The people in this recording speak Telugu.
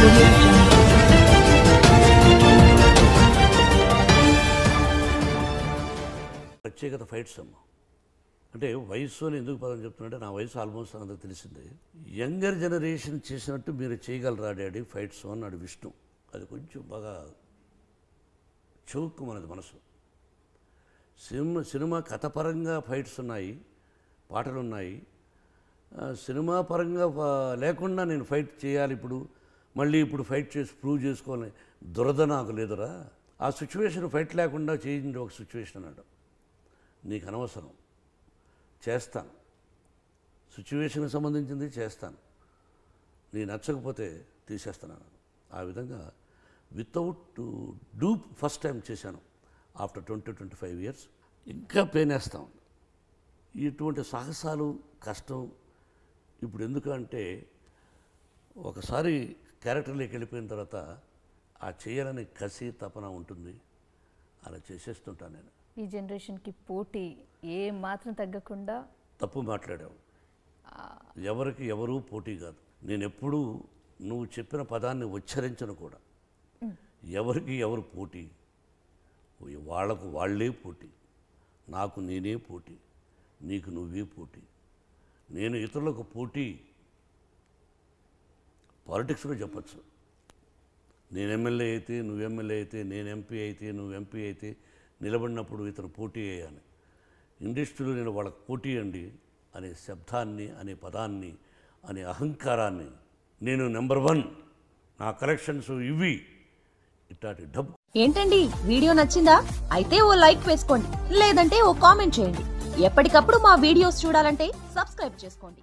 audio jungle. ప్రత్యేకత ఫైట్స్ అమ్మ అంటే వయసు అని ఎందుకు పదం చెప్తున్నాడంటే నా వయసు ఆల్మోస్ట్ అందరికి తెలిసిందే. యంగర్ జనరేషన్ చేసినట్టు మీరు చేయగలరా డాడీ ఫైట్స్ అన్నాడు విష్ణు. అది కొంచెం బాగా చౌక్కు మనది మనసు. సినిమా కథపరంగా ఫైట్స్ ఉన్నాయి, పాటలు ఉన్నాయి. సినిమా పరంగా లేకుండా నేను ఫైట్ చేయాలి మళ్ళీ ఇప్పుడు ఫైట్ చేసి ప్రూవ్ చేసుకోవాలని దురద నాకు లేదురా. ఆ సిచ్యువేషన్ ఫైట్ లేకుండా చేయింది ఒక సిచ్యువేషన్ అన్నాడు. నీకు అనవసరం, చేస్తాను, సిచ్యువేషన్కి సంబంధించింది చేస్తాను, నీ నచ్చకపోతే తీసేస్తున్నాను. ఆ విధంగా వితౌట్ డూప్ ఫస్ట్ టైం చేశాను ఆఫ్టర్ 20-25 years. ఇంకా పెయిన్ వేస్తాం. ఇటువంటి సాహసాలు కష్టం. ఇప్పుడు ఎందుకంటే ఒకసారి క్యారెక్టర్లోకి వెళ్ళిపోయిన తర్వాత ఆ చేయాలని కసి తపన ఉంటుంది, అలా చేసేస్తుంటాను నేను. ఈ జనరేషన్కి పోటీ ఏ మాత్రం తగ్గకుండా. తప్పు మాట్లాడావు. ఎవరికి ఎవరు పోటీ కాదు. నేను ఎప్పుడూ నువ్వు చెప్పిన పదాన్ని ఉచ్చరించను కూడా. ఎవరికి ఎవరు పోటీ? వాళ్లకు వాళ్ళే పోటీ, నాకు నేనే పోటీ, నీకు నువ్వే పోటీ. నేను ఇతరులకు పోటీ పాలిటిక్స్లో చెప్పచ్చు. నేను ఎమ్మెల్యే అయితే నువ్వు ఎమ్మెల్యే అయితే, నేను ఎంపీ అయితే నువ్వు ఎంపీ అయితే నిలబడినప్పుడు ఇతను పోటీ అయ్యాను. ఇండస్ట్రీలో నేను వాళ్ళకు పోటీ అండి అనే శబ్దాన్ని, అనే పదాన్ని, అనే అహంకారాన్ని, నేను నెంబర్ 1, నా కలెక్షన్స్ ఇవి, ఇట్లాంటి డబ్బు. ఏంటండి వీడియో నచ్చిందా? అయితే ఓ లైక్ వేసుకోండి, లేదంటే ఓ కామెంట్ చేయండి. ఎప్పటికప్పుడు మా వీడియోస్ చూడాలంటే సబ్స్క్రైబ్ చేసుకోండి.